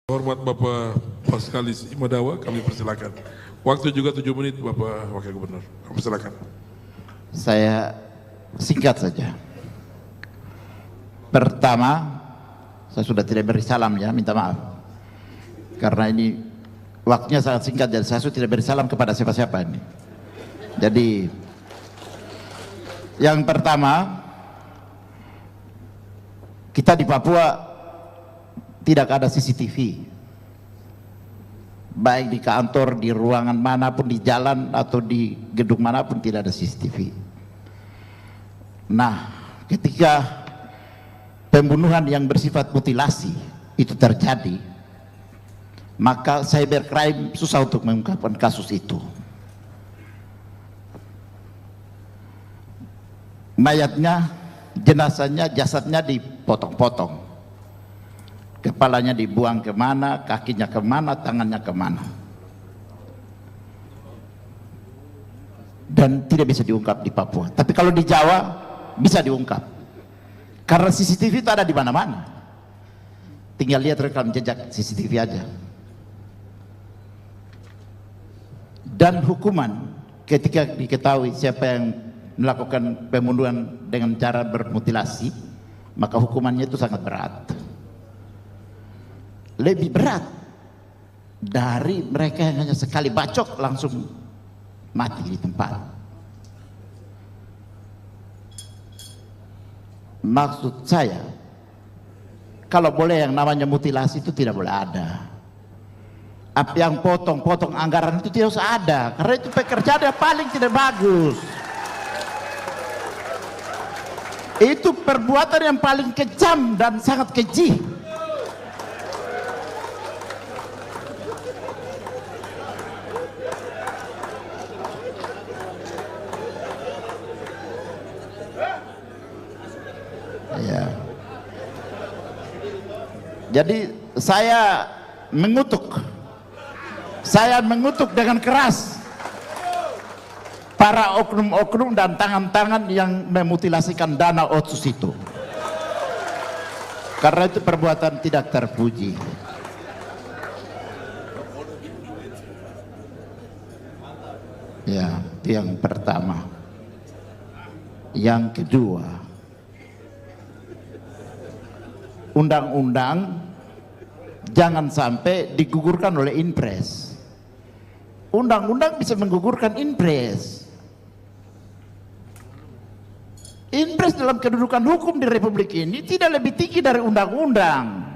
Hormat Bapak Paskalis Imadawa, kami persilakan. Waktu juga 7 menit Bapak Wakil Gubernur. Kami persilakan. Saya singkat saja. Pertama, saya sudah tidak beri salam ya, minta maaf. Karena ini waktunya sangat singkat, jadi saya sudah tidak beri salam kepada siapa-siapa ini. Jadi, yang pertama, kita di Papua tidak ada CCTV, baik di kantor, di ruangan manapun, di jalan atau di gedung manapun tidak ada CCTV. Nah, ketika pembunuhan yang bersifat mutilasi itu terjadi, maka cybercrime susah untuk mengungkapkan kasus itu. Mayatnya, jenazahnya, jasadnya dipotong-potong, kepalanya dibuang kemana, kakinya kemana, tangannya kemana, dan tidak bisa diungkap di Papua. Tapi kalau di Jawa bisa diungkap karena CCTV itu ada di mana-mana, tinggal lihat rekam jejak CCTV aja. Dan hukuman ketika diketahui siapa yang melakukan pembunuhan dengan cara bermutilasi, maka hukumannya itu sangat berat, lebih berat dari mereka yang hanya sekali bacok langsung mati di tempat. Maksud saya, kalau boleh yang namanya mutilasi itu tidak boleh ada. Apa yang potong-potong anggaran itu tidak usah ada, karena itu pekerjaan yang paling tidak bagus. Itu perbuatan yang paling kejam dan sangat keji. Ya. Jadi saya mengutuk dengan keras para oknum-oknum dan tangan-tangan yang memutilasikan dana otsus itu, karena itu perbuatan tidak terpuji. Ya, itu yang pertama. Yang kedua, undang-undang jangan sampai digugurkan oleh Inpres. Undang-undang bisa menggugurkan Inpres. Inpres dalam kedudukan hukum di Republik ini tidak lebih tinggi dari undang-undang.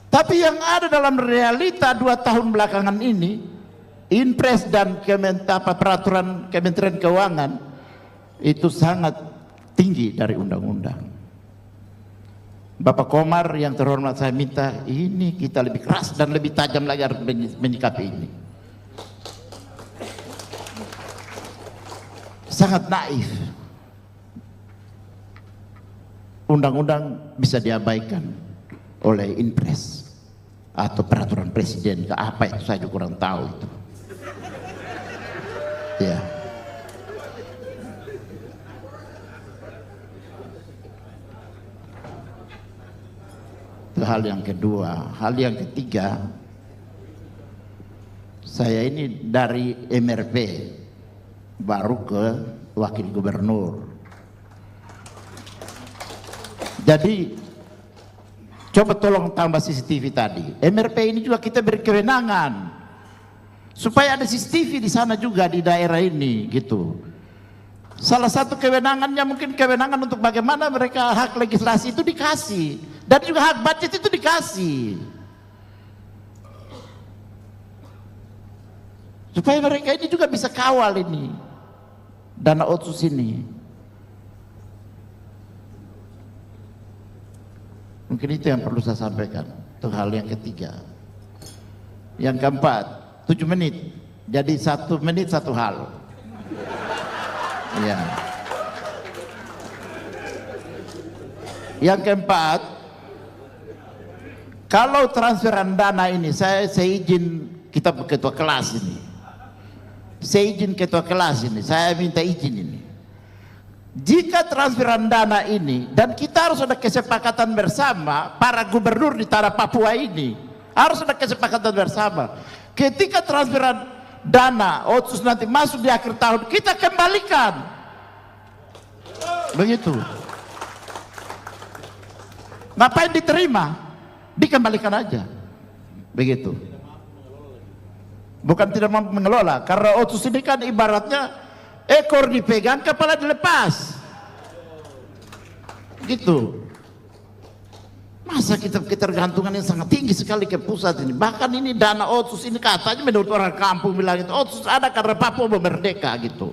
Tapi yang ada dalam realita 2 tahun belakangan ini, Inpres dan peraturan Kementerian Keuangan itu sangat tinggi dari undang-undang. Bapak Komar yang terhormat, saya minta ini kita lebih keras dan lebih tajam lagi harus menyikapi ini. Sangat naif. Undang-undang bisa diabaikan oleh Inpres atau peraturan presiden, ke apa itu saya juga kurang tahu itu. Ya. Itu hal yang kedua. Hal yang ketiga, saya ini dari MRP baru ke wakil gubernur. Jadi coba tolong tambah CCTV tadi. MRP ini juga kita beri kewenangan supaya ada CCTV di sana juga di daerah ini gitu. Salah satu kewenangannya mungkin kewenangan untuk bagaimana mereka hak legislasi itu dikasih, dan juga hak budget itu dikasih, supaya mereka ini juga bisa kawal ini dana otsus ini. Mungkin itu yang perlu saya sampaikan. Itu hal yang ketiga. Yang keempat, 7 menit, jadi 1 menit 1 hal. Ya. Yang keempat, kalau transferan dana ini, saya izin kita ketua kelas ini, saya izin ketua kelas ini, saya minta izin ini. Jika transferan dana ini, dan kita harus ada kesepakatan bersama para gubernur di tanah Papua ini, harus ada kesepakatan bersama. Ketika transferan dana otsus nanti masuk di akhir tahun, kita kembalikan. Begitu. Ngapain diterima? Dikembalikan aja. Begitu. Bukan tidak mampu mengelola, karena otsus ini kan ibaratnya ekor dipegang, kepala dilepas. Gitu. Masa kita ketergantungan yang sangat tinggi sekali ke pusat ini. Bahkan ini dana otsus ini katanya menurut orang kampung bilang itu otsus ada karena Papua mau merdeka gitu.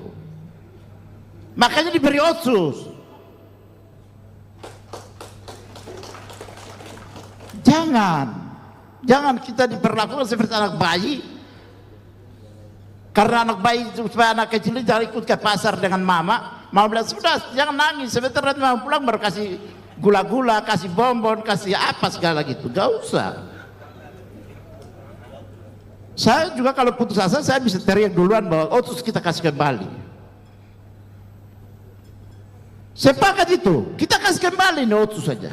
Makanya diberi otsus. Jangan kita diperlakukan seperti anak bayi. Karena anak bayi supaya anak kecil ini jangan ikut ke pasar dengan mama bilang sudah jangan nangis, sebentar nanti mama pulang baru kasih gula-gula, kasih bonbon, kasih apa segala gitu, gak usah. Saya juga kalau putus asa saya bisa teriak duluan bahwa otsus kita kasih kembali. Sepakat itu, kita kasih kembali nih otsus saja.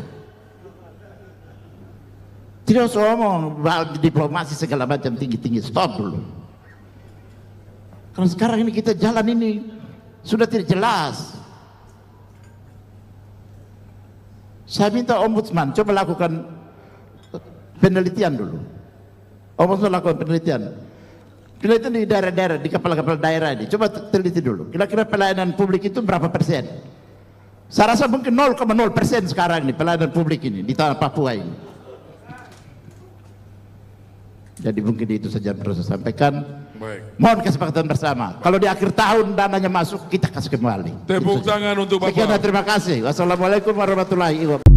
Tidak usah ngomong diplomasi segala macam tinggi-tinggi, stop dulu. Karena sekarang ini kita jalan ini sudah tidak jelas. Saya minta ombudsman coba lakukan penelitian dulu. Ombudsman lakukan penelitian di daerah-daerah, di kepala-kepala daerah ini. Coba teliti dulu. Kira-kira pelayanan publik itu berapa persen? Saya rasa mungkin 0,0% sekarang ini pelayanan publik ini di tanah Papua ini. Jadi mungkin itu saja yang perlu saya sampaikan. Baik. Mohon kesepakatan bersama. Kalau di akhir tahun dananya masuk, kita kasih kembali. Tepuk tangan untuk Bapak. Sekian dan terima kasih. Wassalamualaikum warahmatullahi wabarakatuh.